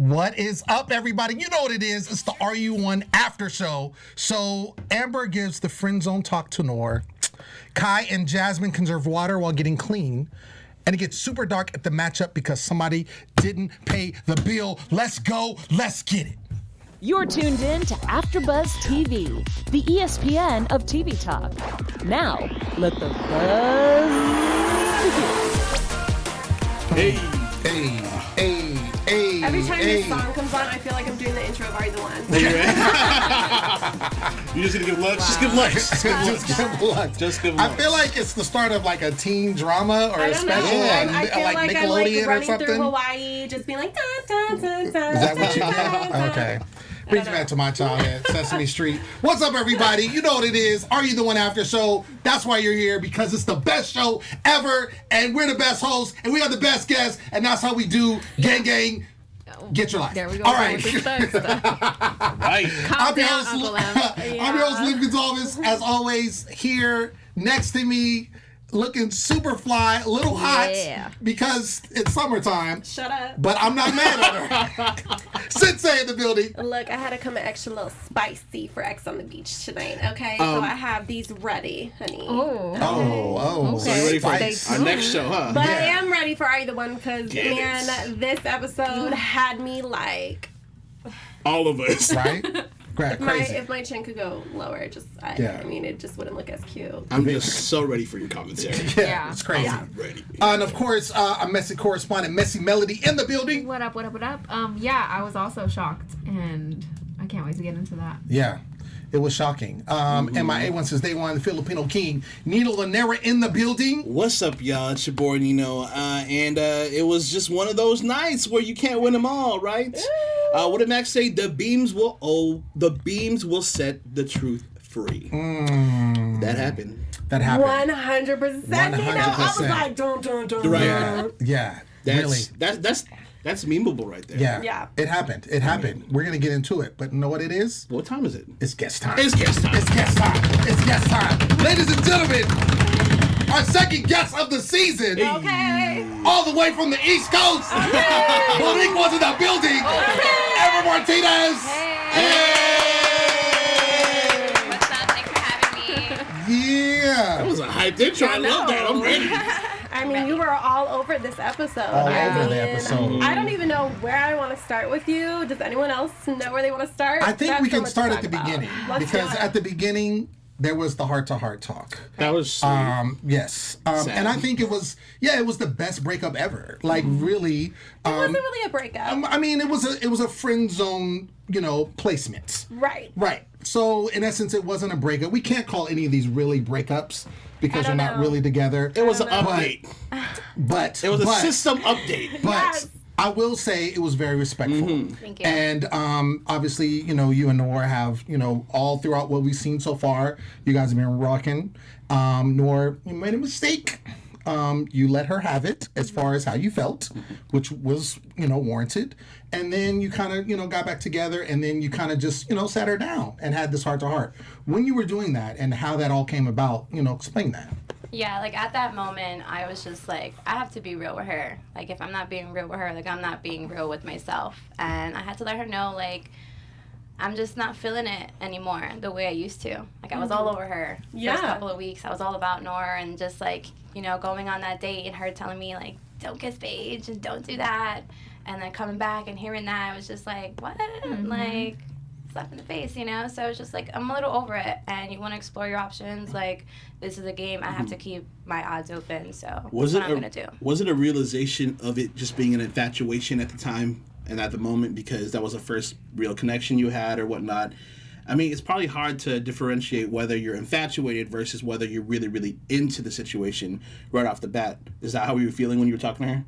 What is up, everybody? You know what it is. It's the RU1 after show. So Amber gives the friend zone talk to Noor. Kai and Jasmine conserve water while getting clean. And it gets super dark at the matchup because somebody didn't pay the bill. Let's go. Let's get it. You're tuned in to AfterBuzz TV, the ESPN of TV talk. Now, let the buzz begin. Hey. Every time this song comes on, I feel like I'm doing the intro of Are You the One? You just gonna give looks? Wow. Just give looks. Just give looks. I feel like it's the start of like a teen drama or I a don't know. special on I feel like like Nickelodeon I'm like or running something. through Hawaii, just being like, dun, dun, dun, dun, Is that what you dun, did? dun, Okay. dun. Brings me back to my childhood, Sesame Street. What's up, everybody? You know what it is. Are You the One after show? That's why you're here, because it's the best show ever, and we're the best hosts, and we are the best guests, and that's how we do. Gang, gang. Get your life. There we go. All right. Right. I'm your host, Lem Gonsalves, as always, here next to me, looking super fly, a little hot, because it's summertime. Shut up. But I'm not mad at her. Sensei in the building. Look, I had to come an extra little spicy for X on the beach tonight, okay? So I have these ready, honey. Oh. So you ready for Spice. our next show, huh? But Yeah. I am ready for Are You the One? Because, Get man, this episode had me like... All of us. Right? Crazy. If my chin could go lower, I mean, it just wouldn't look as cute. I'm just so ready for your commentary. Yeah, it's crazy. Yeah. Ready. And of course, a messy correspondent, Messy Melody, in the building. What up? Yeah, I was also shocked, and I can't wait to get into that. Yeah, it was shocking. And my A1 since day one, the Filipino king, Nino Llanera, in the building. What's up, y'all? It's your boy Nino, and it was just one of those nights where you can't win them all, right? What did Max say? The beams will set the truth free. That happened. 100%. 100%. I was like, don't. Right. Yeah. That's Really. that's memeable right there. Yeah. It happened. We're going to get into it. But you know what it is? What time is it? It's guest time. It's guest time. It's guest time. It's guest time. Ladies and gentlemen, our second guest of the season. Okay. All the way from the East Coast. Monique was in the building. Ever Martinez. What's up? Thanks for having me. Yeah. That was a hyped intro. I love that. I'm ready. I mean, you were all over this episode. All over the episode. I don't even know where I want to start with you. Does anyone else know where they want to start? I think That's we so can much to start at talk the about. beginning. Let's Because do it. at the beginning, there was the heart-to-heart talk. That was sweet. Yes. And I think it was the best breakup ever. Like, really. It wasn't really a breakup. I mean, it was a friend zone, placement. Right. Right. So, in essence, it wasn't a breakup. We can't call any of these really breakups because I they're don't not know. really together. It was an update. But It was a system update. But Yes. I will say it was very respectful. Thank you. And obviously, you and Noor have, all throughout what we've seen so far, you guys have been rocking. Noor, you made a mistake. You let her have it as far as how you felt, which was, warranted. And then you kind of, got back together, and then you kind of just, sat her down and had this heart-to-heart. When you were doing that and how that all came about, explain that. Yeah, like at that moment, I was just like, I have to be real with her. Like, if I'm not being real with her, like, I'm not being real with myself. And I had to let her know, like, I'm just not feeling it anymore the way I used to. Like, I was all over her. Yeah. First couple of weeks, I was all about Noor and just, like, going on that date and her telling me, like, don't kiss Paige and don't do that. And then coming back and hearing that, I was just like, what? Like, slap in the face, So it's just like, I'm a little over it. And you want to explore your options. Like, this is a game. I have to keep my odds open. So that's what I'm going to do. Was it a realization of it just being an infatuation at the time and at the moment because that was the first real connection you had or whatnot? I mean, it's probably hard to differentiate whether you're infatuated versus whether you're really, really into the situation right off the bat. Is that how you were feeling when you were talking to her?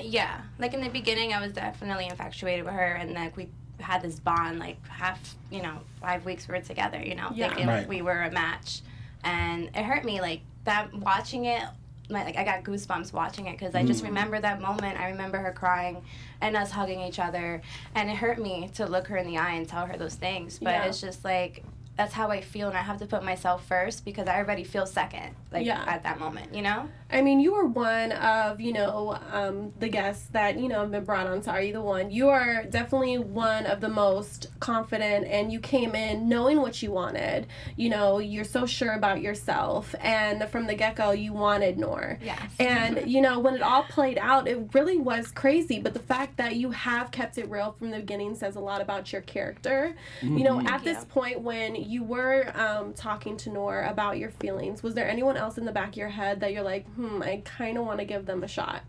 Yeah. Like, in the beginning, I was definitely infatuated with her. And, like, we had this bond, like, 5 weeks we were together, thinking Right. we were a match. And it hurt me, like, that watching it, like, I got goosebumps watching it because I just remember that moment. I remember her crying and us hugging each other. And it hurt me to look her in the eye and tell her those things. But it's just, like, that's how I feel, and I have to put myself first because I already feel second, like at that moment, you know? I mean, you were one of, you know, the guests that, you know, have been brought on to Are You the One? You are definitely one of the most confident, and you came in knowing what you wanted. You know, you're so sure about yourself, and from the get-go, you wanted Noor. Yes. And, you know, when it all played out, it really was crazy, but the fact that you have kept it real from the beginning says a lot about your character. You know, at this point when you were talking to Noor about your feelings, was there anyone else in the back of your head that you're like, I kind of want to give them a shot?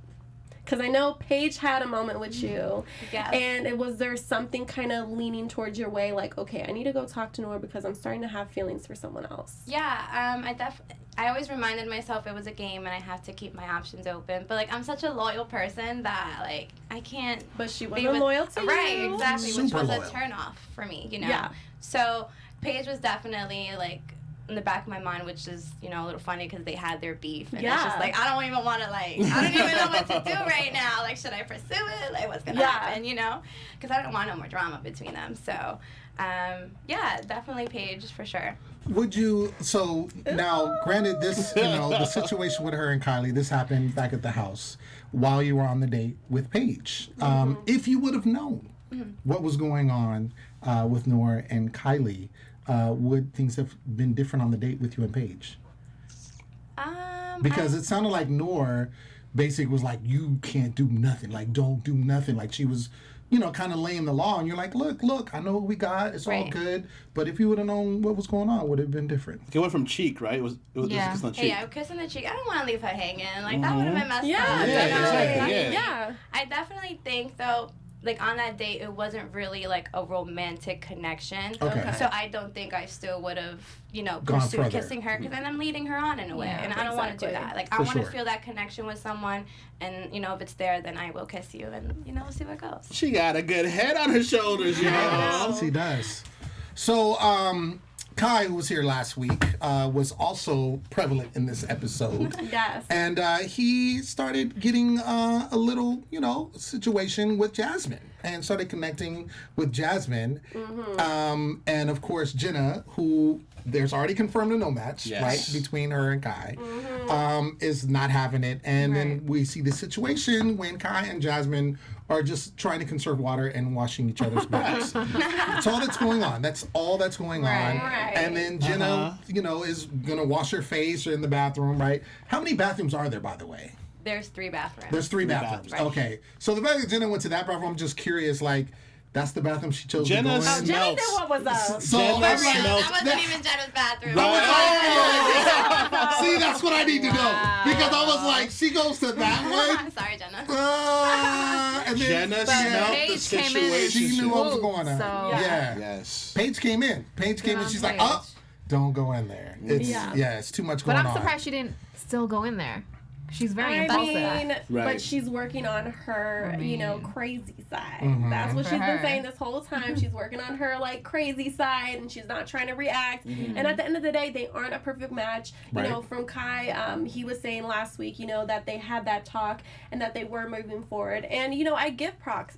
Because I know Paige had a moment with you. Yes. And was there something kind of leaning towards your way, like, okay, I need to go talk to Noor because I'm starting to have feelings for someone else? Yeah, I always reminded myself it was a game and I have to keep my options open. But, like, I'm such a loyal person that, like, I can't... But she wasn't loyal to you. Right, exactly, which was loyal. a turn-off for me, you know? Yeah. So, Paige was definitely, like, in the back of my mind, which is, you know, a little funny because they had their beef. And it's just, like, I don't even want to, like, I don't even know what to do right now. Like, should I pursue it? Like, what's going to happen, you know? Because I don't want no more drama between them. So, yeah, definitely Paige for sure. Would you, so now, granted, this, you know, the situation with her and Kylie, this happened back at the house while you were on the date with Paige. If you would have known what was going on with Noor and Kylie, would things have been different on the date with you and Paige? Because it sounded like Noor basically was like, you can't do nothing, like, don't do nothing. Like, she was, you know, kind of laying the law, and you're like, look, I know what we got, it's all good, but if you would have known what was going on, would it have been different? It went from cheek, right? It was Yeah. kiss on cheek. Hey, I was kissing the cheek. I don't want to leave her hanging. Like, that would have been messed up. Yeah, you know? exactly, Like, Yeah. I definitely think, though, like, on that date, it wasn't really, like, a romantic connection. Okay. So I don't think I still would have, you know, Gone pursued further. kissing her, because then I'm leading her on in a way, Yeah, and I don't want to do exactly. that. Like, I For want to sure. feel that connection with someone, and, you know, if it's there, then I will kiss you, and, you know, we'll see where it goes. She got a good head on her shoulders, y'all. Yes, he does. So, Kai, who was here last week, was also prevalent in this episode. Yes. And he started getting a little, you know, situation with Jasmine and started connecting with Jasmine. And, of course, Jenna, who there's already confirmed a no match, Yes. right, between her and Kai, is not having it. And then we see the situation when Kai and Jasmine are just trying to conserve water and washing each other's backs. That's all that's going on. That's all that's going on. Right. And then Jenna, you know, is going to wash her face or in the bathroom, right? How many bathrooms are there, by the way? There's 3 bathrooms. There's 3 bathrooms. bathrooms. Okay. So the fact that Jenna went to that bathroom, I'm just curious, like, that's the bathroom she chose Jenna to go in? Jenny smells. knew what was up. So Jenna I'm like, smells- That wasn't even Jenna's bathroom. oh! See, that's what I need to know. Because I was like, she goes to that one? Sorry, Jenna. And then Jenna smelled the Paige came in and situation. she knew what was going on. So- Yeah. Yes. Paige came in. She's like, Paige. oh, don't go in there. It's it's too much going But on. I'm surprised she didn't still go in there. She's very I impulsive. mean, Right. but she's working on her, you know, crazy side. That's what For she's been her. saying this whole time. She's working on her, like, crazy side, and she's not trying to react. And at the end of the day, they aren't a perfect match. You know, from Kai, he was saying last week, you know, that they had that talk and that they were moving forward. And, you know, I give props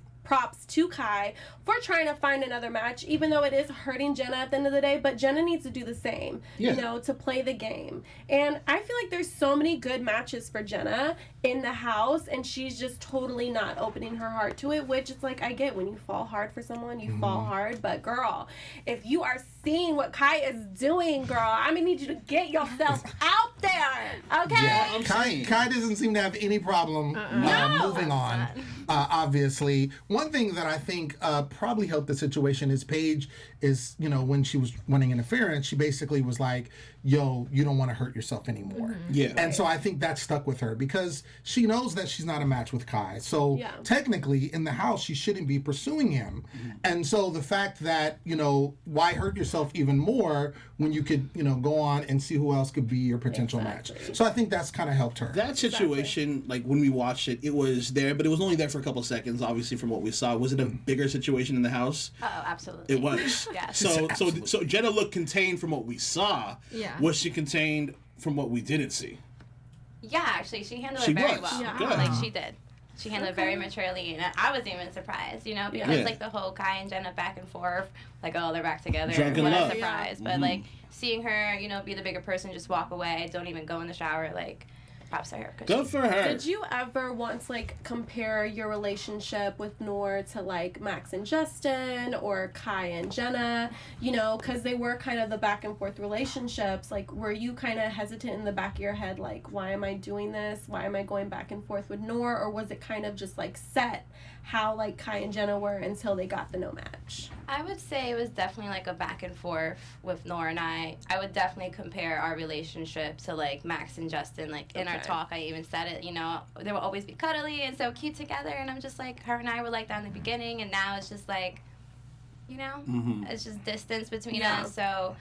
to Kai for trying to find another match, even though it is hurting Jenna at the end of the day. But Jenna needs to do the same, you know, to play the game. And I feel like there's so many good matches for Jenna in the house, and she's just totally not opening her heart to it, which it's like, I get when you fall hard for someone, you fall hard. But girl, if you are seeing what Kai is doing, girl, I'm gonna need you to get yourself out there, okay? Yeah, Kai doesn't seem to have any problem moving on, obviously. One thing that I think probably helped the situation is Paige is, you know, when she was running interference, she basically was like, yo, you don't want to hurt yourself anymore. Yeah. And so I think that stuck with her because she knows that she's not a match with Kai. So technically in the house, she shouldn't be pursuing him. And so the fact that, you know, why hurt yourself even more when you could, you know, go on and see who else could be your potential match. So I think that's kind of helped her. That situation, like when we watched it, it was there, but it was only there for a couple of seconds, obviously, from what we saw. Was it a bigger situation in the house? Oh, absolutely. It was. Yes. So Jenna looked contained from what we saw. Yeah. Was she contained from what we didn't see? Yeah, actually, she handled She it very was. well. Yeah. Good. Like, she did. She handled it very maturely, and I was even surprised, you know, because like the whole Kai and Jenna back and forth, like, oh, they're back together. Drunken what love. a surprise. But like seeing her, you know, be the bigger person, just walk away, don't even go in the shower, like, props to her. Good for her. Did you ever once like compare your relationship with Noor to like Max and Justin or Kai and Jenna? You know, because they were kind of the back and forth relationships. Like, were you kind of hesitant in the back of your head, like, why am I doing this? Why am I going back and forth with Noor? Or was it kind of just like set how like Kai and Jenna were until they got the no match? I would say it was definitely like a back and forth with Noor and I. I would definitely compare our relationship to like Max and Justin. Like in our talk, I even said it, you know, they will always be cuddly and so cute together. And I'm just like, her and I were like that in the beginning. And now it's just like, you know, it's just distance between us. So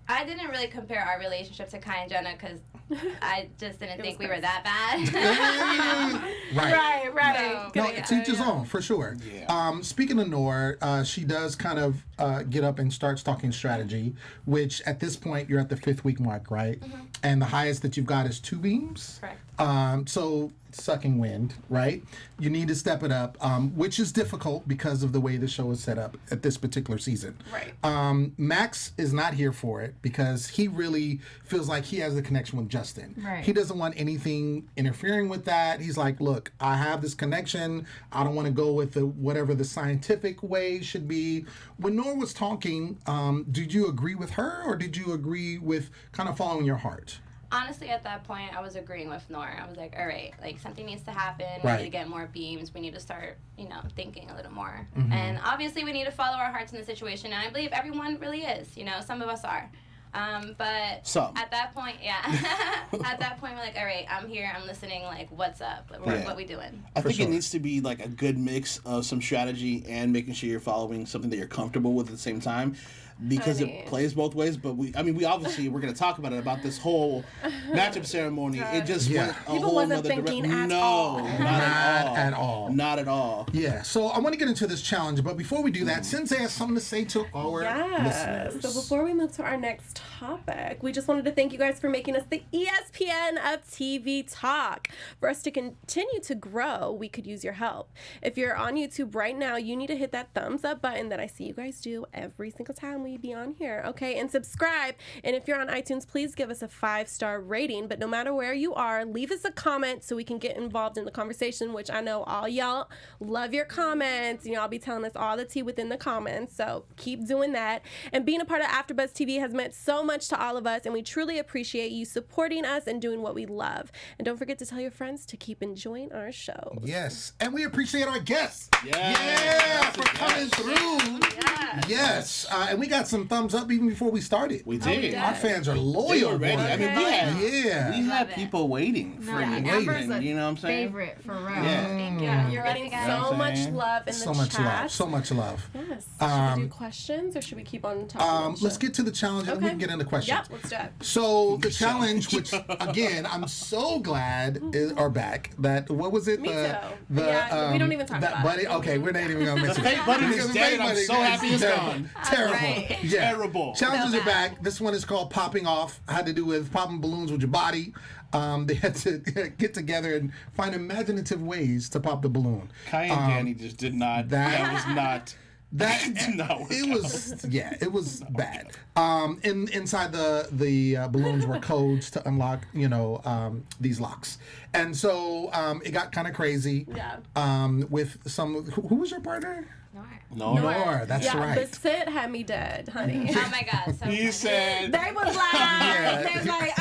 I didn't really compare our relationship to Kai and Jenna because I just didn't think we were that bad. Right. So, No, it's each his own, for sure. Yeah. Speaking of Noor, she does kind of get up and starts talking strategy, which at this point you're at the 5th week mark, right? And the highest that you've got is 2 beams. Correct. So sucking wind, right? You need to step it up, which is difficult because of the way the show is set up at this particular season. Right. Max is not here for it because he really feels like he has the connection with Justin. Right. He doesn't want anything interfering with that. He's like, look, I have this connection. I don't want to go with the whatever the scientific way should be. When Noor was talking, did you agree with her or did you agree with kind of following your heart? Honestly, at that point, I was agreeing with Noor. I was like, all right, like, something needs to happen. We Right. need to get more beams. We need to start, you know, thinking a little more. And obviously, we need to follow our hearts in the situation. And I believe everyone really is. You know, some of us are. But Some. at that point, at that point, we're like, all right, I'm here. I'm listening. Like, what's up? What we doing? I think sure. it needs to be like a good mix of some strategy and making sure you're following something that you're comfortable with at the same time. Because it plays both ways, but we obviously we're gonna talk about this whole matchup ceremony. It just went a People whole wasn't other thinking direction. at all. Not at all. Yeah, so I want to get into this challenge, but before we do that, Sensei has something to say to our listeners. So before we move to our next topic, we just wanted to thank you guys for making us the ESPN of TV Talk. For us to continue to grow, we could use your help. If you're on YouTube right now, you need to hit that thumbs up button that I see you guys do every single time we be on here, okay? And subscribe. And if you're on iTunes, please give us a 5-star rating. But no matter where you are, leave us a comment so we can get involved in the conversation, which I know all y'all love your comments. You know, I'll be telling us all the tea within the comments. So keep doing that. And being a part of AfterBuzz TV has meant so much to all of us, and we truly appreciate you supporting us and doing what we love. And don't forget to tell your friends to keep enjoying our show. Yes, and we appreciate our guests. Yeah, for coming through. Yes, and we got some thumbs up even before we started. We did. Our fans are They loyal. were ready. boy. I mean, we had it. people waiting for you. Amber's a You know what I'm saying? favorite for real. Thank you. You're getting guys. so I'm much saying? love in So the much chat. love. So much love. Yes. Should we do questions or should we keep on talking? Let's get to the challenge and we Okay. can get into questions. Yep, let's do it. So the challenge, which again, I'm so glad are back. That what was it? Me too. The, Yeah, we don't even talk that about buddy. it. Okay, we're not even gonna mention fake it. buddy is Because the dead fake and I'm buddy so happy it's terrible. gone. Terrible. Right. Yeah. Terrible. Challenges So are back. This one is called Popping Off. Had to do with popping balloons with your body. They had to get together and find imaginative ways to pop the balloon. Kai and Danny just did not. That was not. That did not work it was it was bad. Inside the balloons were codes to unlock these locks, and so it got kind of crazy. Yeah. With some who was your partner? No. Nor, that's right. But Sid had me dead, honey. Oh my God. So He funny. said. They was like, Yeah. they was like,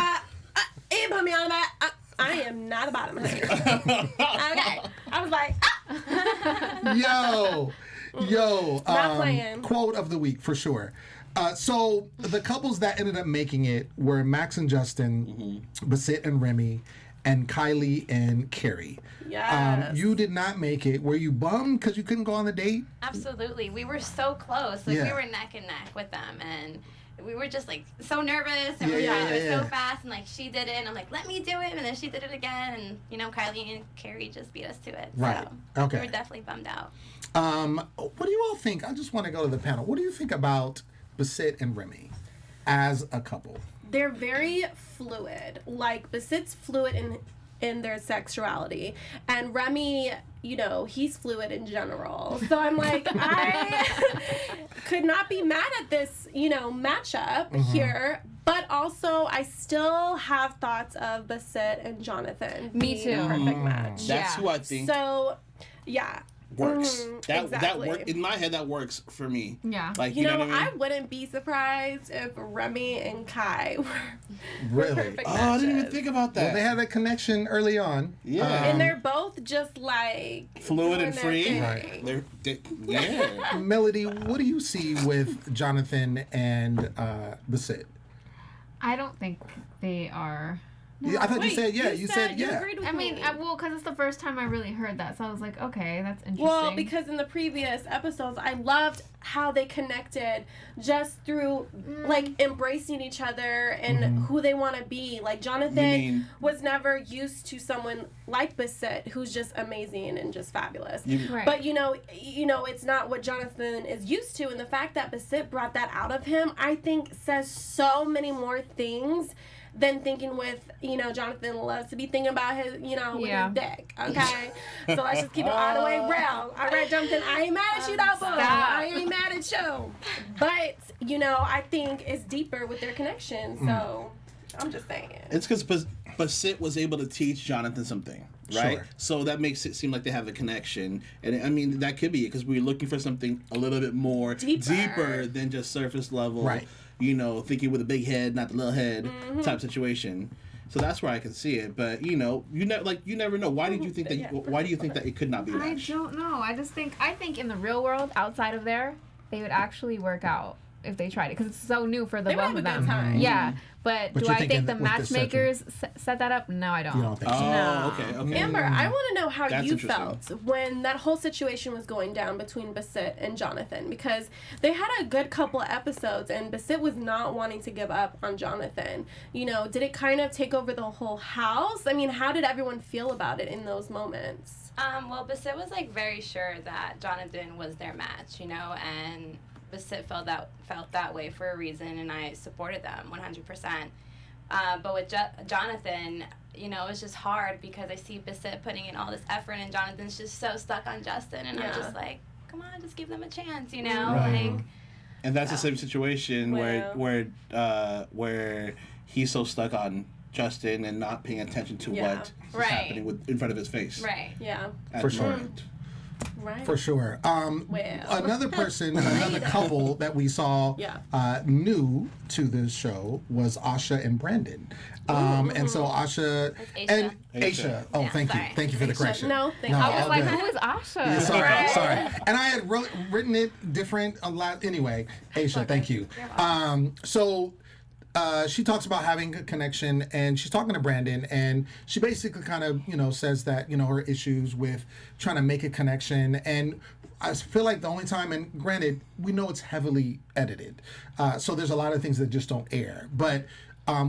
he put me on the back. I am not a bottom, honey. Okay. I was like, Yo, Not playing. quote of the week for sure. So the couples that ended up making it were Max and Justin, Basit and Remy, and Kylie and Carrie. yes. You did not make it. Were you bummed because you couldn't go on the date? Absolutely. We were so close. Like, Yeah. we were neck and neck with them. And we were just, like, so nervous. And Yeah, we were yeah, trying to do it yeah. so fast. And, like, she did it. And I'm like, let me do it. And then she did it again. And, Kylie and Carrie just beat us to it. Right. So Okay. we were definitely bummed out. What do you all think? I just want to go to the panel. What do you think about Basit and Remy as a couple? They're very fluid. Like, Basit's fluid in their sexuality. And Remy, you know, he's fluid in general. So I'm like, I could not be mad at this, you know, matchup here. But also, I still have thoughts of Basit and Jonathan. Me being a too. perfect match. That's who I think So, yeah. works. That exactly. work in my head. That works for me. Yeah. Like You know, what I mean? I wouldn't be surprised if Remy and Kai were Really? perfect Oh, I didn't even matches. think about that. Well, they had a connection early on. Yeah. And they're both just like Fluid doing and their free. thing. Right. Yeah. Melody, what do you see with Jonathan and Basit? I don't think they are. Yeah, I thought you said yeah. You said you yeah. agreed with I mean, me. well, because it's the first time I really heard that, so I was like, okay, that's interesting. Well, because in the previous episodes, I loved how they connected just through like embracing each other and who they want to be. Like Jonathan was never used to someone like Basit, who's just amazing and just fabulous. Right. But you know, it's not what Jonathan is used to, and the fact that Basit brought that out of him, I think, says so many more things than thinking with, you know, Jonathan loves to be thinking about his, you know, with his dick, okay? So let's just keep it all the way real. All right, Jonathan, I ain't mad at you, though, boo. I ain't mad at you. But, you know, I think it's deeper with their connection, so I'm just saying. It's because Basit was able to teach Jonathan something, right? Sure. So that makes it seem like they have a connection. And I mean, that could be it because we're looking for something a little bit more deeper than just surface level. Right. You know, thinking with a big head, not the little head type situation. So that's where I can see it. But you know, you never know. Why did you think that? Why do you think that it could not be a I match? don't know. I think in the real world, outside of there, they would actually work out if they tried it because it's so new for the They would both have of a good them. time. Yeah, but do you're I thinking think the with this matchmakers set that up? No, I don't. You don't think so? No. Okay. Amber, I want to know how That's you interesting. felt when that whole situation was going down between Basit and Jonathan, because they had a good couple of episodes and Basit was not wanting to give up on Jonathan. You know, did it kind of take over the whole house? I mean, how did everyone feel about it in those moments? Well, Basit was like very sure that Jonathan was their match, you know, and Basit felt that way for a reason, and I supported them 100%. But with Jonathan, you know, it was just hard because I see Basit putting in all this effort, and Jonathan's just so stuck on Justin, and I'm just like, come on, just give them a chance, you know, like. And that's the same situation where he's so stuck on Justin and not paying attention to what is happening in front of his face. Right. Yeah. For sure. Right. For sure. Another couple that we saw new to this show was Asha and Brandon. And so Asha and Aisha. Oh, Yeah, thank you. sorry. Thank you for the correction. No, thank you. I was all like, good. who is Asha? Yeah, sorry. And I had written it different a lot. Anyway, Aisha, thank you. She talks about having a connection, and she's talking to Brandon, and she basically kind of, you know, says that, you know, her issues with trying to make a connection. And I feel like the only time, and granted, we know it's heavily edited, so there's a lot of things that just don't air, but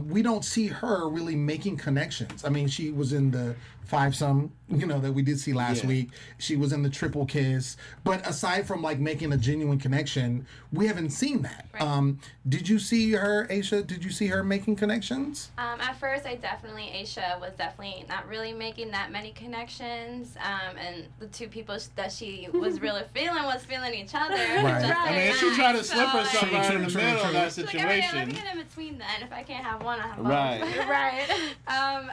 we don't see her really making connections. I mean, she was in the fivesome, you know, that we did see last week. She was in the triple kiss. But aside from like making a genuine connection, we haven't seen that. Right. Did you see her, Aisha? Did you see her making connections? At first, Aisha was definitely not really making that many connections. And the two people that she was really was feeling each other. Right. I mean, if she tried to slip her so, somewhere in the True. middle of that She's like, all right, let situation. me get in between then. If I can't have one, I have both. Right. Right.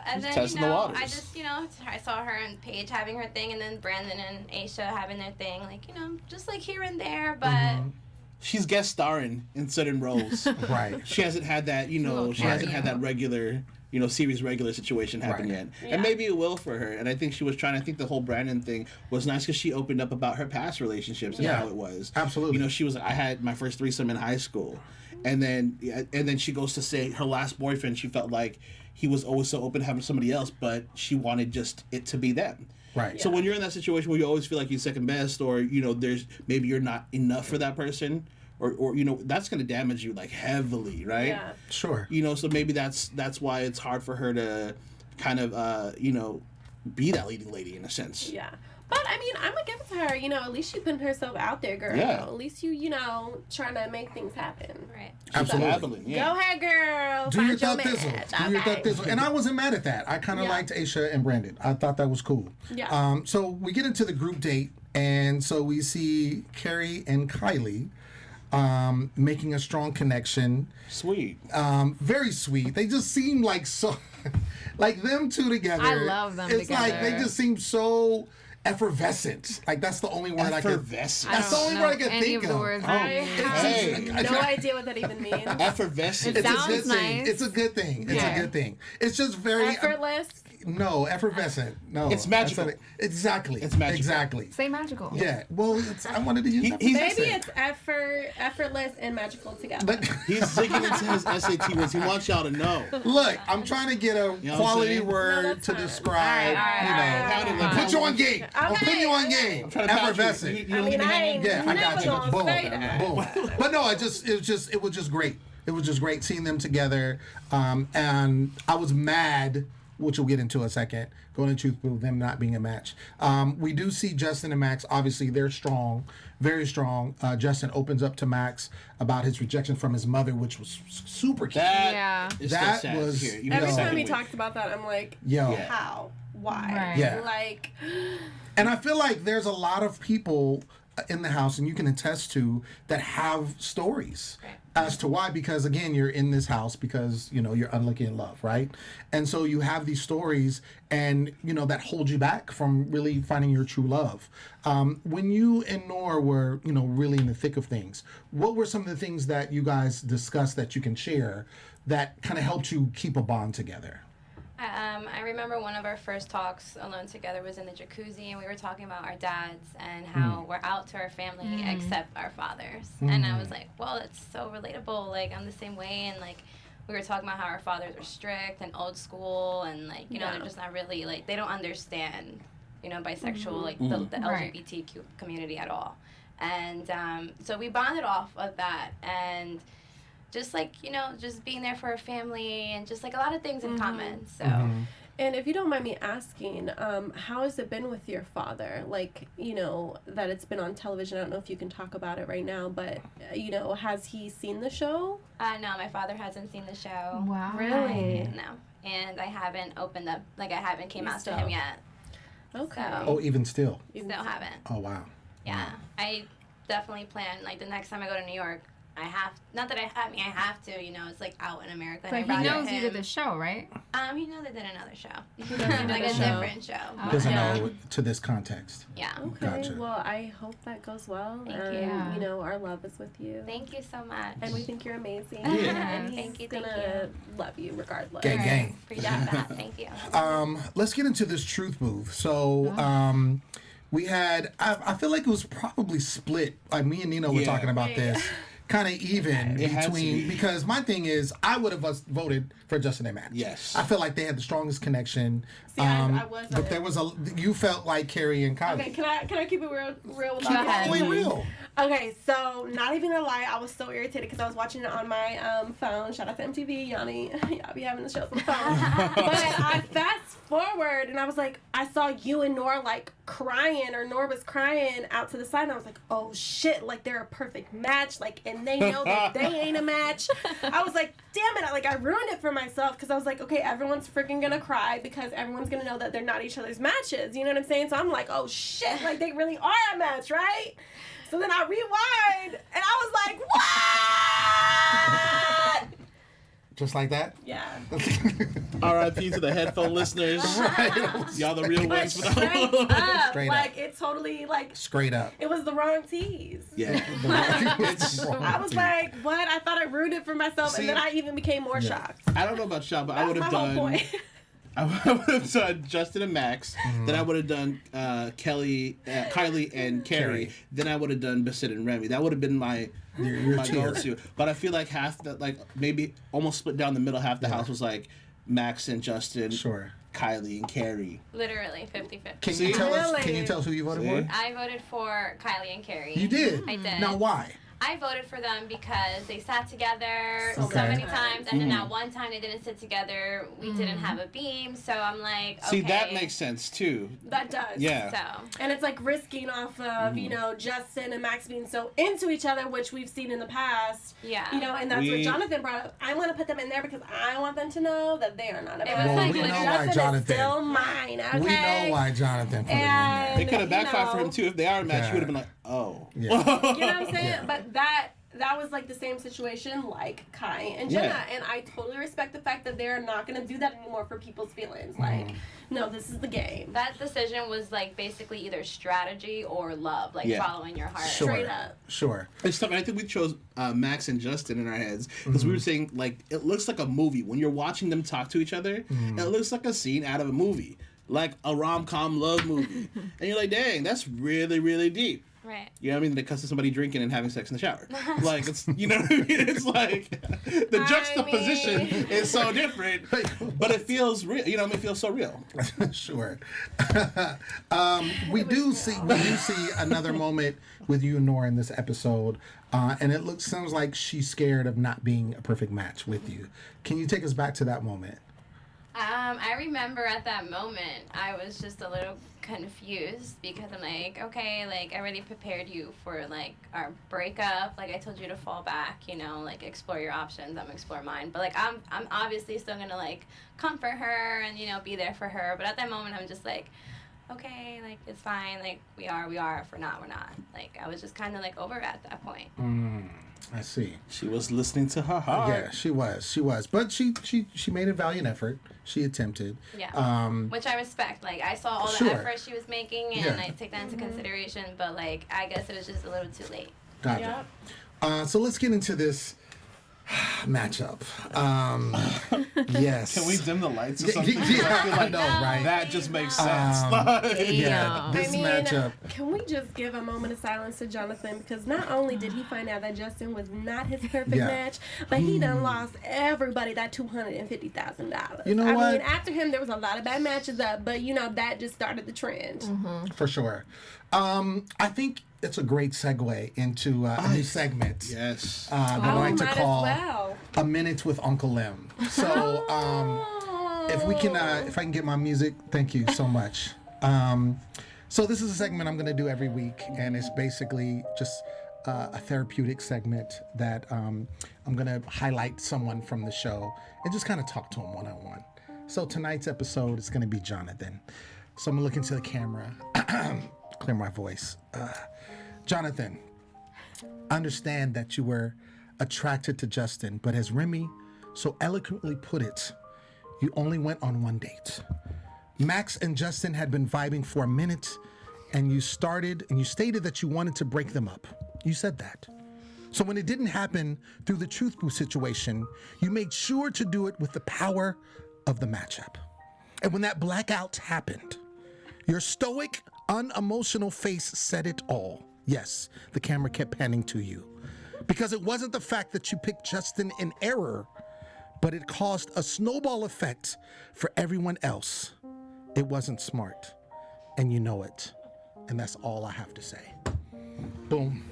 And then, testing you the know, waters. I just, you know, I saw her and Paige having her thing, and then Brandon and Aisha having their thing, like, you know, just like here and there, but She's guest starring in certain roles. Right. She hasn't had that, you know, she hasn't had that regular, you know, series regular situation happen yet. And maybe it will for her. And I think she was trying, I think the whole Brandon thing was nice because she opened up about her past relationships and how it was. Absolutely. You know, she was, I had my first threesome in high school. And then she goes to say her last boyfriend, she felt like he was always so open to having somebody else, but she wanted just it to be them. Right. So when you're in that situation where you always feel like you're second best, or, you know, maybe you're not enough for that person, or you know, that's going to damage you like heavily, right? Yeah. Sure. You know, so maybe that's why it's hard for her to kind of you know, be that leading lady in a sense. Yeah. But I mean, I'm gonna give it to her. You know, at least she putting herself out there, girl. Yeah. At least you know, trying to make things happen. Right. Absolutely. Dabbling, yeah. Go ahead, girl. Do your Find thought thizzle. match. Do your Okay. thought thizzle. And I wasn't mad at that. I kind of Yeah. liked Aisha and Brandon. I thought that was cool. Yeah. So we get into the group date, and so we see Carrie and Kylie making a strong connection. Sweet. Very sweet. They just seem like so, like them two together. I love them It's like together. they just seem so effervescent. Like that's the only word I can. Effervescent. That's the only word I can any think of the of. words. Hey. No idea what that even means. Effervescent. It's a Sounds good thing. nice. It's a good thing. It's Yeah. a good thing. It's just very Effortless. no effervescent. No, It's magical. That's not it. Exactly. It's magical. Exactly. Say magical. Yeah. Well, I wanted to use He's- effervescent. Maybe it's effortless and magical together. But He's digging into his SAT words. He wants y'all to know. look, I'm trying to get a know what I'm quality saying? No, word that's to fine. describe. Put you on game. I'm putting you on game. trying to bounce you. Effervescent. You don't I mean, leave me I hanging. ain't Yeah, I never got you. gonna Boom, say that. boom. But no, it was just great. It was just great seeing them together. And I was mad, which we'll get into in a second, going into truth with them not being a match. We do see Justin and Max. Obviously, they're strong, very strong. Justin opens up to Max about his rejection from his mother, which was super cute. Yeah. Is That still sad was- to hear. Even Every Yo. the time second he week. talks about that, I'm like, Yo. Yeah. how? Why? Right. Yeah. Like, And I feel like there's a lot of people in the house, and you can attest to, that have stories as to why. Because again, you're in this house because you're unlucky in love, right? And so you have these stories, and that hold you back from really finding your true love. When you and Nor were really in the thick of things, what were some of the things that you guys discussed that you can share that kind of helped you keep a bond together? I remember one of our first talks alone together was in the jacuzzi, and we were talking about our dads and how we're out to our family except our fathers. And I was like, well, it's so relatable. Like, I'm the same way. And, like, we were talking about how our fathers are strict and old school, and, like, they're just not really, like, they don't understand, bisexual, like, the Right. LGBTQ community at all. And so we bonded off of that. And just like, just being there for our family and just like a lot of things in common. So, and if you don't mind me asking, how has it been with your father? Like, that it's been on television. I don't know if you can talk about it right now, but, has he seen the show? no, my father hasn't seen the show. Wow. Really? No. And I haven't opened up, like I haven't came out to Still. him yet. Okay. So- Oh, even still. Still haven't. Oh, wow. Yeah. I definitely plan, like the next time I go to New York, I have, not that I have to, it's like out in America. But and he I brought knows you him. did the show, right? He knows they did another show. did like a a show. different show. Doesn't Yeah. know to this context. Yeah. Okay, Gotcha. well, I hope that goes well. Thank and, you. our love is with you. Thank you so much. And we think you're amazing. Yeah. And he's Thank you. gonna love you regardless. Gang, gang. Appreciate that. Thank you. Let's get into this truth booth. So, we had, I feel like it was probably split. Like me and Nino were Yeah. talking about Yeah. this. Kind of even It has to between, be. because my thing is, I would have voted for Justin and Max. Yes. I feel like they had the strongest connection. See, I wasn't. But there was you felt like Carrie and Kylie. Okay, can I keep it real with Go you? ahead. Only real. Okay, so not even gonna lie, I was so irritated because I was watching it on my phone. Shout out to MTV, Yanni. Y'all be having the shows on the phone. But I fast forward and I was like, I saw you and Nor like crying, or Nor was crying out to the side, and I was like, oh shit, like they're a perfect match, like, and they know that they ain't a match. I was like, damn it, I ruined it for myself because I was like, okay, everyone's freaking gonna cry because everyone's gonna know that they're not each other's matches. You know what I'm saying? So I'm like, oh shit, like they really are a match, right? So then I rewind, and I was like, what? Just like that? Yeah. R.I.P. to the headphone listeners. Y'all the real But ones. straight up, Straight like, up. it totally, like, Straight up. it was the wrong tease. Yeah. I was like, what? I thought I ruined it for myself, See? and then I even became more shocked. I don't know about y'all, but I That's would my have whole done. point. I would have done Justin and Max. Then I would have done Kylie and Carrie. Then I would have done Basit and Remy. That would have been my Your tier. go-to. But I feel like half the, like maybe almost split down the middle. Half the house was like Max and Justin. Sure. Kylie and Carrie. Literally 50-50. Can See? you tell us? Really? Can you tell us who you voted See? for? I voted for Kylie and Carrie. You did. I did. Now why? I voted for them because they sat together so Okay. many times, and then that one time they didn't sit together, we didn't have a beam. So I'm like, okay. See, that makes sense too. That does. Yeah. So And it's like risking off of, you know, Justin and Max being so into each other, which we've seen in the past. yeah. You know, and that's what Jonathan brought up. I want to put them in there because I want them to know that they are not a It was bad like we thing. know literally- why Justin Jonathan. is still mine, okay? We know why Jonathan put him in there. It could have backfired for know. him too. If they are a match, Yeah. he would have been like, oh. Yeah. You know what I'm saying? Yeah. But that was like the same situation like Kai and Jenna. Yeah. And I totally respect the fact that they're not going to do that anymore for people's feelings. Like, no, this is the game. That decision was like basically either strategy or love, like Yeah. following your heart. Sure. Straight up. Sure. It's tough. And I think we chose Max and Justin in our heads because we were saying, like, it looks like a movie. When you're watching them talk to each other, it looks like a scene out of a movie, like a rom-com love movie. And you're like, dang, that's really, really deep. Right. You know what I mean? They cuss to somebody drinking and having sex in the shower. Like, it's, you know what I mean? It's like, the juxtaposition is so different, but it feels real. You know what I mean? It feels so real. Sure. We do see another moment with you and Nora in this episode, and it sounds like she's scared of not being a perfect match with you. Can you take us back to that moment? I remember at that moment, I was just a little confused because I'm like, okay, like I already prepared you for like our breakup. Like I told you to fall back, you know, like explore your options. I'm gonna explore mine. But like I'm obviously still gonna like comfort her and, you know, be there for her. But at that moment, I'm just like, okay, like it's fine. Like we are. If we're not, we're not. Like I was just kind of like over it at that point. I see. She was listening to her heart. Yeah, she was. But she made a valiant effort. She attempted. Yeah. Which I respect. Like I saw all the Sure. effort she was making, and Yeah. I take that into consideration. But like I guess it was just a little too late. Gotcha. So let's get into this matchup. Yes. Can we dim the lights or something? Yeah, I know, right? That just makes sense. Yeah, this I mean, matchup. can we just give a moment of silence to Jonathan? Because not only did he find out that Justin was not his perfect Yeah. match, but he done lost everybody that $250,000. You know I what? mean, after him, there was a lot of bad matches up, but you know, that just started the trend. For sure. I think it's a great segue into a new segment. Yes. That I like to might call as well. A Minute with Uncle Lem. So, if we can, if I can get my music, thank you so much. So this is a segment I'm going to do every week, and it's basically just a therapeutic segment that I'm going to highlight someone from the show and just kind of talk to him one-on-one. So tonight's episode is going to be Jonathan. So I'm going to look into the camera, clear my voice. Jonathan, I understand that you were attracted to Justin, but as Remy so eloquently put it, you only went on one date. Max and Justin had been vibing for a minute, and you stated that you wanted to break them up. You said that. So when it didn't happen through the truth booth situation, you made sure to do it with the power of the matchup. And when that blackout happened, your stoic, unemotional face said it all. Yes, the camera kept panning to you. Because it wasn't the fact that you picked Justin in error, but it caused a snowball effect for everyone else. It wasn't smart, and you know it. And that's all I have to say. Boom.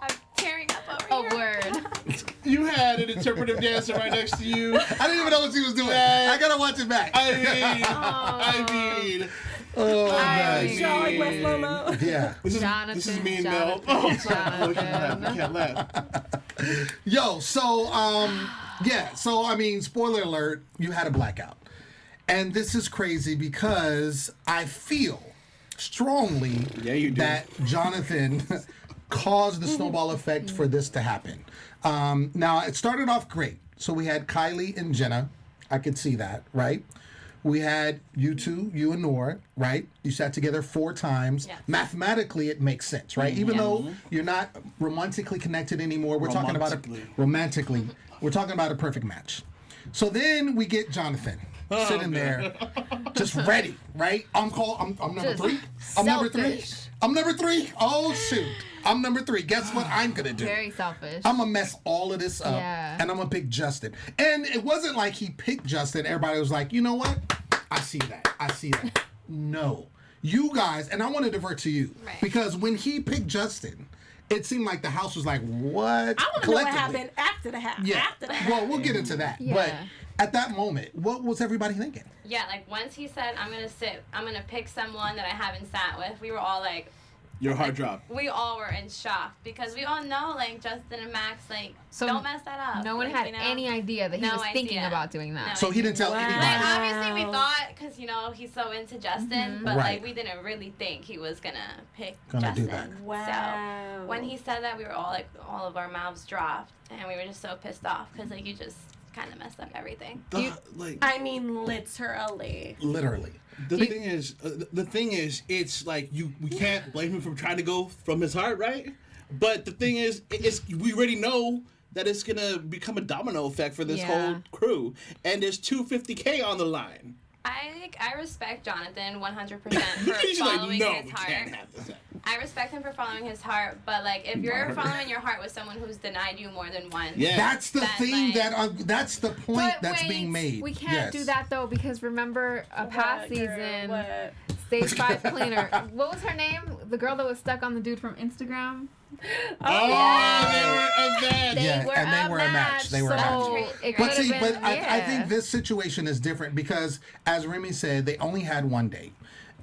I'm tearing up A over here. word. You had an interpretive dancer right next to you. I didn't even know what she was doing. I gotta watch it back. I mean, Oh, I Y'all like my slow-mo? yeah. this is me and Mel. Oh, sorry. Jonathan. We can't laugh. Yo, so yeah, so I mean, spoiler alert, you had a blackout. And this is crazy because I feel strongly Yeah, you do. that Jonathan caused the snowball effect for this to happen. Now, it started off great. So we had Kylie and Jenna. I could see that, right? We had you two, you and Nora, right? You sat together 4 times. Yes. Mathematically, it makes sense, right? Even though you're not romantically connected anymore, we're talking about we're talking about a perfect match. So then we get Jonathan sitting there, just ready, right? I'm number Just 3. I'm number 3. selfish. I'm number 3. Oh shoot, I'm number 3. Guess what I'm gonna do? Very selfish. I'm gonna mess all of this up, Yeah. and I'm gonna pick Justin. And it wasn't like he picked Justin. Everybody was like, you know what? I see that. No. you guys, and I want to divert to you Right. because when he picked Justin, it seemed like the house was like, what? I want to know what Collectively. happened after the half. Yeah. After the half. Well, we'll get into that. Yeah. But at that moment, what was everybody thinking? Yeah, like once he said, I'm gonna pick someone that I haven't sat with, we were all like, Your heart dropped. we all were in shock because we all know like Justin and Max, like, So don't mess that up. No one Like, had you know? any idea that he No was thinking idea. about doing that. No. So he didn't tell Wow. Like, anybody. obviously we thought, because, you know, he's so into Justin, but, Right. like, we didn't really think he was gonna pick Gonna do Justin. that. Wow. So, when he said that, we were all, like, all of our mouths dropped, and we were just so pissed off, because, like, you just kind of messed up everything. I mean, literally. Literally. The thing is, it's like we can't blame him for trying to go from his heart, right? But the thing is, we already know that it's gonna become a domino effect for this whole crew, and there's $250K on the line. I respect Jonathan 100% for He's following like, no, his we heart. can't have this. I respect him for following his heart, but, like, if you're following your heart with someone who's denied you more than once, Yeah. That's the That, thing like- that's the point But that's wait, being made. We can't Yes. do that though because remember a past What, girl, season, what? Stage 5 cleaner. What was her name? The girl that was stuck on the dude from Instagram. Oh, they were a match. Yeah, were and they a were a match. They were a so match. it But could've see, been, but I yeah. think this situation is different because, as Remy said, they only had one date.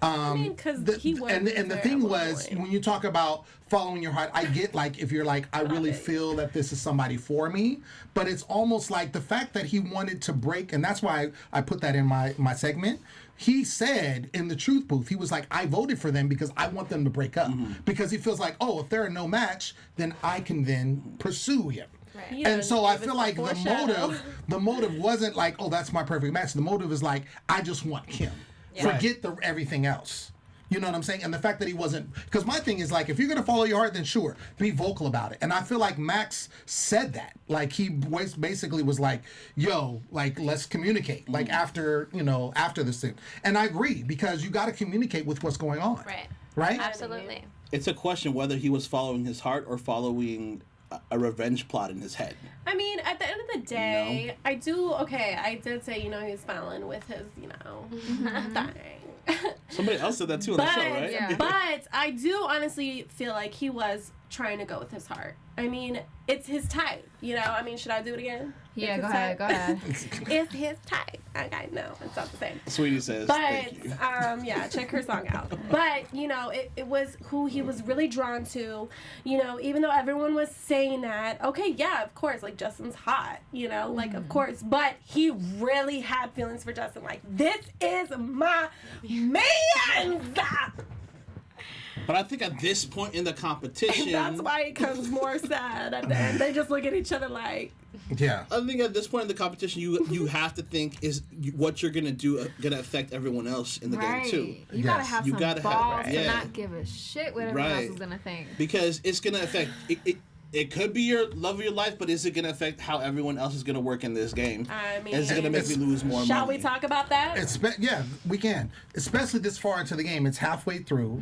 mean, 'cause he was and the there thing at one was, point. when you talk about following your heart, I get like if you're like, I really feel that this is somebody for me, but it's almost like the fact that he wanted to break, and that's why I put that in my segment. He said in the truth booth, he was like, I voted for them because I want them to break up because he feels like, oh, if they're a no match, then I can then pursue him. Right. And so I feel it's like a the foreshadow. motive wasn't like, oh, that's my perfect match. The motive is like, I just want him. Yeah. Forget everything else. You know what I'm saying? And the fact that he wasn't, because my thing is like, if you're gonna follow your heart, then sure, be vocal about it. And I feel like Max said that. Like he basically was like, yo, like let's communicate. Like after this thing. And I agree because you got to communicate with what's going on. Right. Right? Absolutely. It's a question whether he was following his heart or following a revenge plot in his head. I mean, at the end of the day, I did say, he was following with his, thing. Somebody else said that too on the show, right? Yeah. But I do honestly feel like he was trying to go with his heart. I mean, it's his type, I mean, should I do it again? Yeah, It's go his ahead, type. go ahead. It's his type. Okay, no, it's not the same. Sweetie says, But thank you. yeah, check her song out. But it was who he was really drawn to. Even though everyone was saying that, okay, yeah, of course, like Justin's hot. Like of course, but he really had feelings for Justin. Like this is my man. But I think at this point in the competition, That's why it comes more sad at the end. They just look at each other like. Yeah. I think at this point in the competition, you have to think what you're gonna do gonna affect everyone else in the game too. You gotta Yes. have You some gotta have- balls to yeah. not give a shit what everyone else Right. is gonna think. Because it's gonna affect it. It could be your love of your life, but is it gonna affect how everyone else is gonna work in this game? I mean, Is it gonna make me lose more money? Shall we talk about that? Yeah, we can. Especially this far into the game. It's halfway through.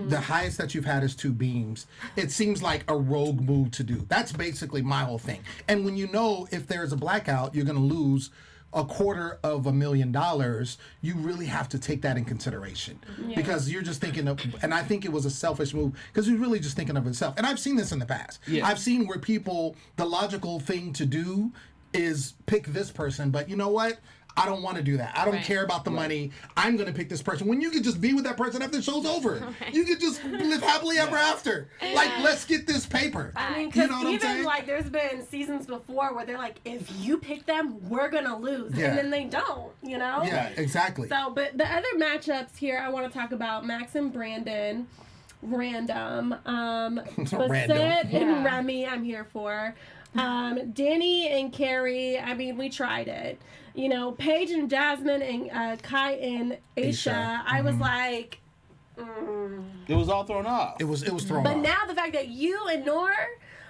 The highest that you've had is 2 beams. It seems like a rogue move to do. That's basically my whole thing. And when you know if there's a blackout, you're going to lose $250,000, you really have to take that in consideration. Because you're just thinking of, and I think it was a selfish move, because he's really just thinking of himself. And I've seen this in the past. Yeah. I've seen where people, the logical thing to do is pick this person, but you know what? I don't want to do that. I don't care about the money. I'm going to pick this person. When you could just be with that person after the show's over. You could just live happily ever after. Like, let's get this paper. I mean, You because know what I'm even saying? like there's been seasons before where they're like, if you pick them, we're gonna lose, Yeah. and then they don't, Yeah, exactly. So, but the other matchups here, I want to talk about Max and Brandon, random, Bassett and Yeah. Remy. I'm here for. Danny and Carrie, I mean, we tried it. Paige and Jasmine and Kai and Aisha. I was like, It was all thrown off. It was thrown but off. now the fact that you and Noor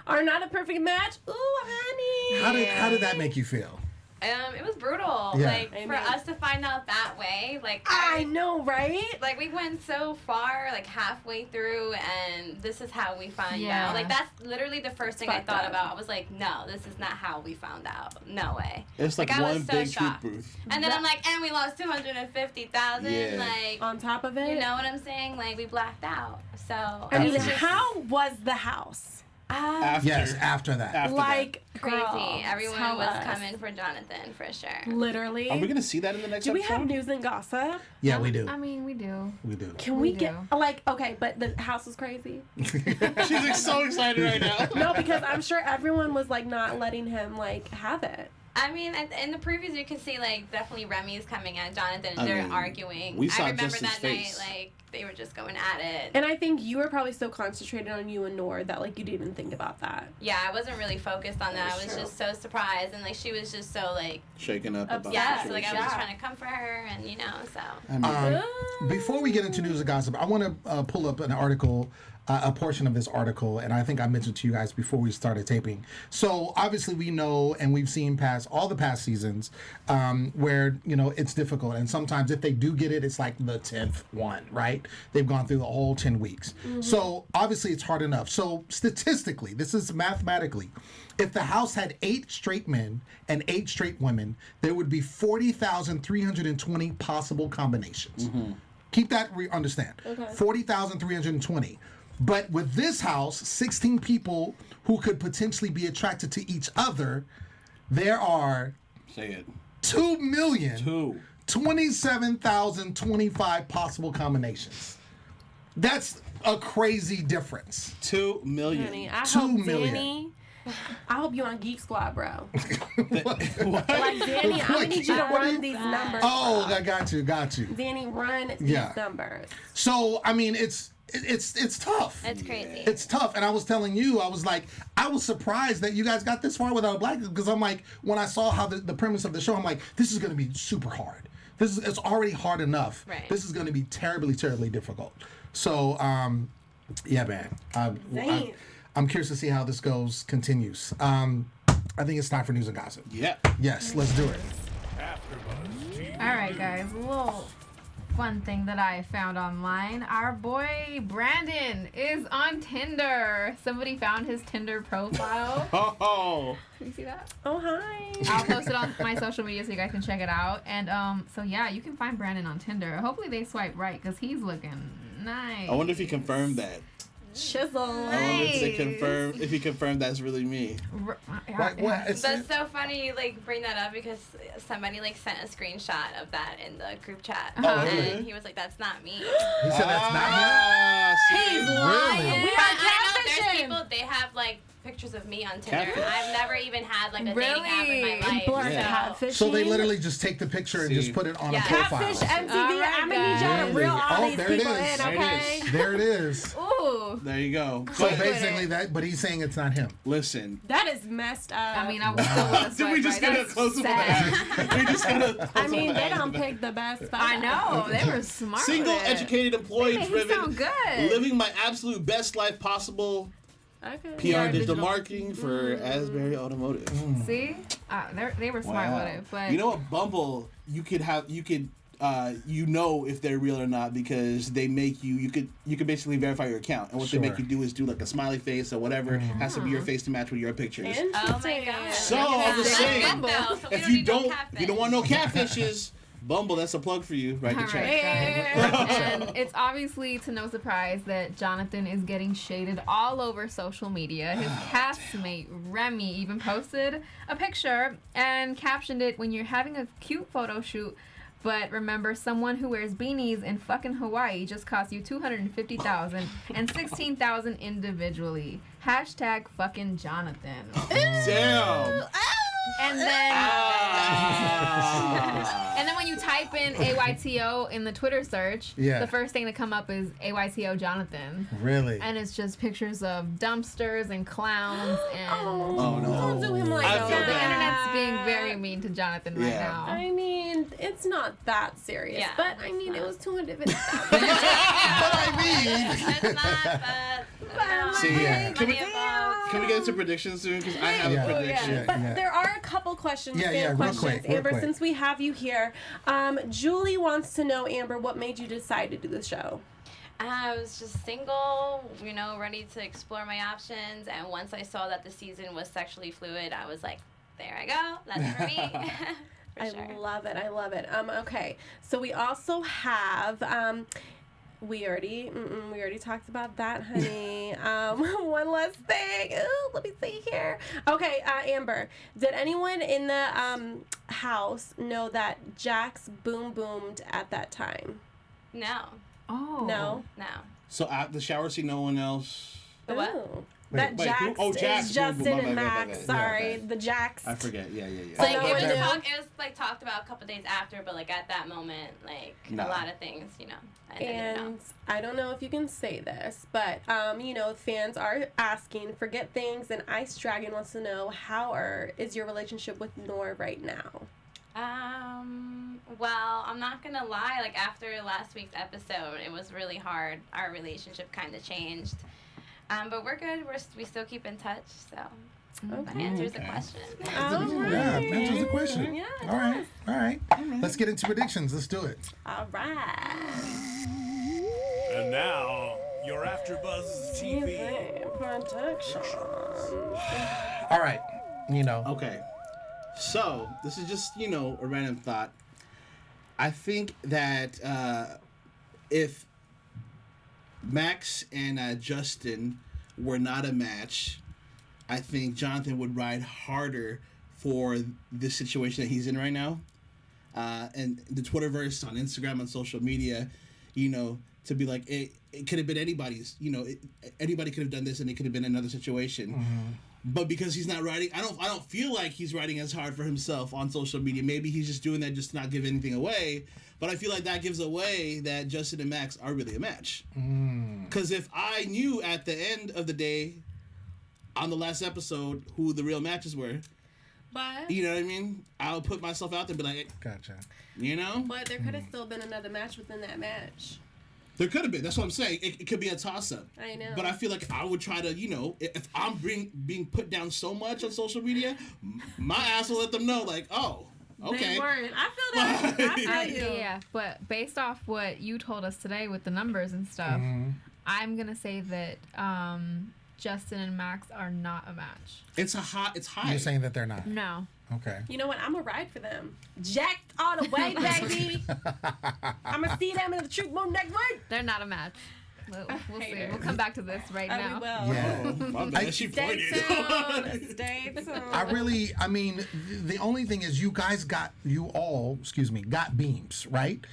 are not a perfect match, ooh, honey. How did that make you feel? It was brutal. Yeah. Like, for us to find out that way, like... I know, right? Like, we went so far, like, halfway through, and this is how we find out. Like, that's literally the first thing I thought about. I was like, no, this is not how we found out. No way. It's like I one was so big shocked. truth booth. And then I'm like, and we lost $250,000. Yeah. Like, on top of it. you know what I'm saying? Like, we blacked out. So, I mean, it was just how was the house? Yes, after that. Like, crazy. girl, Everyone tell was us. coming for Jonathan, for sure. Literally. Are we gonna see that in the next Do we episode? have news and gossip? Yeah, we do. I mean, we do. We do. Can we get, like, okay, but the house was crazy. She's like so excited right now. No, because I'm sure everyone was, like, not letting him, like, have it. I mean, in the previews, you can see, like, definitely Remy's coming at Jonathan and they're arguing. We saw I remember Justin's that face. night, like, they were just going at it. And I think you were probably so concentrated on you and Noor that, like, you didn't even think about that. Yeah, I wasn't really focused on that. I was just so surprised. And, like, she was just so, like... Shaken up about yeah, the so, like, I situation. was just trying to comfort her and, you know, so... Before we get into news and gossip, I want to pull up an article, a portion of this article, and I think I mentioned to you guys before we started taping. So obviously we know, and we've seen past all the past seasons, where it's difficult, and sometimes if they do get it, it's like the 10th one, right? They've gone through the whole 10 weeks. So obviously it's hard enough. So statistically, this is mathematically, if the House had 8 straight men and 8 straight women, there would be 40,320 possible combinations. Keep that, understand. Okay. 40,320. But with this house, 16 people who could potentially be attracted to each other, there are... Say it. 2,027,025 possible combinations. That's a crazy difference. 2 million. Honey, I 2 hope million. Danny... I hope you on Geek Squad, bro. What? Like, Danny, I need you to run these numbers. Oh, bro. I got you. Danny, run these numbers. So, I mean, it's tough. It's crazy. It's tough. And I was telling you, I was surprised that you guys got this far without a black, because I'm like, when I saw how the premise of the show, I'm like, this is going to be super hard. It's already hard enough. Right. This is going to be terribly, terribly difficult. So, yeah, man. I'm curious to see how this continues. I think it's time for news and gossip. Yeah. Yes, let's do it. All right, guys. A little fun thing that I found online. Our boy Brandon is on Tinder. Somebody found his Tinder profile. Oh. You see that? Oh, hi. I'll post it on my social media so you guys can check it out. And so yeah, you can find Brandon on Tinder. Hopefully they swipe right because he's looking nice. I wonder if he confirmed that. Chisel. I wonder if he confirmed that's really me. Nice. That's so funny you like bring that up because somebody like sent a screenshot of that in the group chat and he was like, "That's not me." He said that's not him? He's lying. We are I know there's catfishing. people, they have like pictures of me on Tinder. Catfish. I've never even had like a Really? dating app in my life. People are Yeah. catfishing. So they literally just take the picture and just put it on a profile. Catfish MTV. All right, I'm gonna need y'all to reel all Oh, these there it people is. in, There it okay? is. There it is. Ooh. There you go. So But basically but he's saying it's not him. listen. That is messed up. I mean, I was still with a Did we swipe just right. get a That's close up on the sad. ads? We just got a close I mean, they don't pick. pick the best. I know. They were smart. Single, with it. educated, employed, Hey, he driven, sound good. living my absolute best life possible. Okay. PR digital digital. marketing for Asbury Automotive. See? They were smart with it. But You know what, Bumble, you could if they're real or not because they make you could basically verify your account, and what they make you do is do like a smiley face or whatever has to be your face to match with your pictures. Oh my god. So I'm just saying, if you don't want no catfishes, Bumble, that's a plug for you. Right all to right, check. guys. And it's obviously to no surprise that Jonathan is getting shaded all over social media. His castmate Remy even posted a picture and captioned it, "When you're having a cute photo shoot, but remember, someone who wears beanies in fucking Hawaii just cost you $250,000 and $16,000 individually. Hashtag fucking Jonathan." Damn. And then, and then when you type in AYTO in the Twitter search, the first thing to come up is AYTO Jonathan. Really? And it's just pictures of dumpsters and clowns and. Oh no! Don't do him like I that. feel So the bad. internet's being very mean to Jonathan right Yeah. now. I mean, it's not that serious, Yeah, but I mean, it was 250,000. But I mean, It's not, but See, Yeah. Can we get into predictions soon? Because I have Yeah. a prediction. Yeah. But there are a couple questions, real questions. quick. Amber, since we have you here, Julie wants to know, Amber, what made you decide to do the show? I was just single, ready to explore my options. And once I saw that the season was sexually fluid, I was like, there I go. That's for me. I love it. Okay. So we also have, we already talked about that, honey. One last thing. Ooh, let me see here. Okay, Amber, did anyone in the house know that Jax boomed at that time? No. Oh. No? No. So at the shower scene, no one else. The what? Ooh. Wait, That wait, Jax who? Oh, Jax. is Justin My and bad. Max. Yeah, Sorry, okay. the Jax. I forget. Yeah. Like no it one was, knew? talked about a couple days after, but at that moment, No. a lot of things, I didn't know. And I don't know if you can say this, but fans are asking, forget things, and Ice Dragon wants to know is your relationship with Noor right now? Well, I'm not gonna lie, after last week's episode, it was really hard. Our relationship kind of changed. But we're good. We still keep in touch, so that answers the question. Yeah, answers the question. Yeah, it All right. Let's get into predictions. Let's do it. All right. And now, your AfterBuzz TV. Production. All right. Okay. So this is just a random thought. I think that if Max and Justin were not a match, I think Jonathan would ride harder for this situation that he's in right now. And the Twitterverse, on Instagram, on social media, to be like, it could have been anybody's, anybody could have done this and it could have been another situation. Mm-hmm. But because he's not writing, I don't feel like he's writing as hard for himself on social media. Maybe he's just doing that just to not give anything away. But I feel like that gives away that Justin and Max are really a match. Because if I knew at the end of the day, on the last episode, who the real matches were, But you know what I mean? I'll put myself out there and be like, Gotcha. But there could have still been another match within that match. There could have been. That's what I'm saying. It could be a toss-up. I know. But I feel like I would try to, if I'm being put down so much on social media, my ass will let them know, like, oh, okay. They weren't. I feel that. I feel you. Yeah, but based off what you told us today with the numbers and stuff, I'm gonna say that Justin and Max are not a match. It's high. You're saying that they're not. No. Okay. You know what? I'm going to ride for them. Jacked all the way, baby. I'm going to see them in the truth moon next week. They're not a match. We'll see. Haters. We'll come back to this right now. We will. Yeah. Oh, my bad. She Stay pointed. tuned. Stay tuned. I mean, the only thing is you all got beams, right?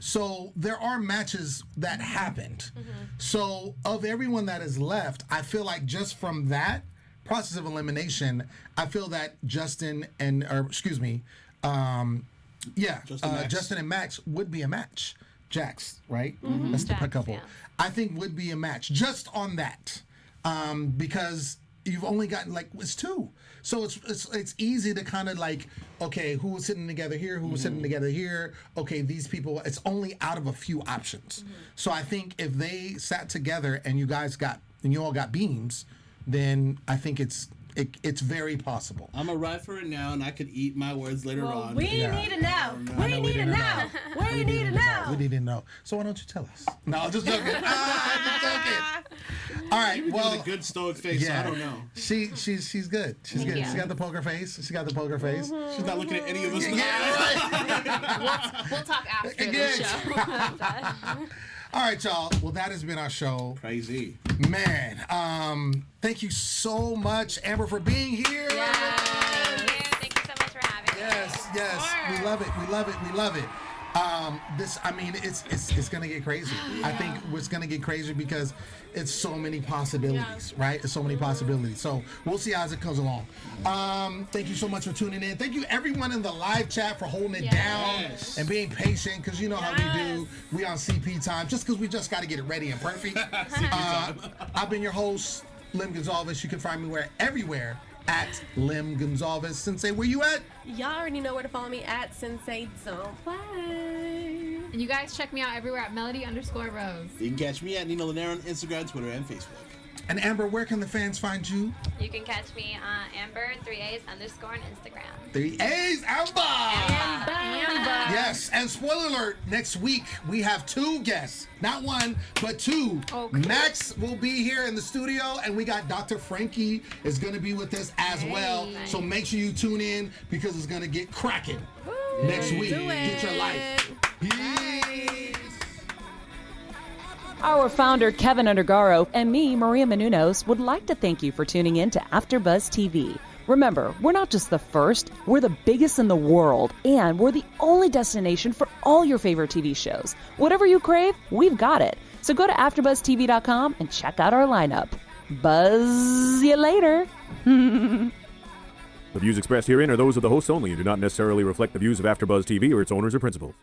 So there are matches that happened. So of everyone that is left, I feel like just from that process of elimination, I feel that Justin and Max would be a match. Jax, right? That's the Jax, couple. yeah. I think would be a match just on that, because you've only gotten it's two, so it's easy to kind of okay, who was sitting together here, who was sitting together here. Okay, these people. It's only out of a few options. So I think if they sat together and you all got beams, then I think it's very possible. I'm going to ride for it now, and I could eat my words later on. We need to know. We need to know. We need to know. We need to know. So why don't you tell us? No, I'm just joking. Just joking. All right. Well, With a good stoic face, so I don't know. She's good. She's good. you. She's got the poker face. She's She's not looking at any of us. We'll talk after the Again. show. All right, y'all. Well, that has been our show. Crazy. Man, thank you so much, Amber, for being here. Thank you so much for having me. Yes. We love it. It's gonna get crazy. I think it's gonna get crazy because it's so many possibilities, right? It's so many possibilities. So we'll see as it comes along. Thank you so much for tuning in. Thank you everyone in the live chat for holding it down and being patient, because you know how we do. We on CP time, just because we just got to get it ready and perfect. I've been your host, Lem Gonsalves. You can find me everywhere at Lem Gonsalves. Sensei, where you at? Y'all already know where to follow me at Sensei Don't Play. And you guys check me out everywhere at Melody_Rose. You can catch me at Nino Llanera on Instagram, Twitter, and Facebook. And Amber, where can the fans find you? You can catch me on Amber 3A's _ on Instagram. 3A's Amber! Yes, and spoiler alert, next week we have 2 guests. Not 1, but 2. Okay. Max will be here in the studio, and we got Dr. Frankie is going to be with us as well. So make sure you tune in because it's going to get cracking next week. Get your life. Peace. Our founder, Keven Undergaro, and me, Maria Menounos, would like to thank you for tuning in to AfterBuzz TV. Remember, we're not just the first, we're the biggest in the world, and we're the only destination for all your favorite TV shows. Whatever you crave, we've got it. So go to AfterBuzzTV.com and check out our lineup. Buzz you later. The views expressed herein are those of the hosts only and do not necessarily reflect the views of AfterBuzz TV or its owners or principals.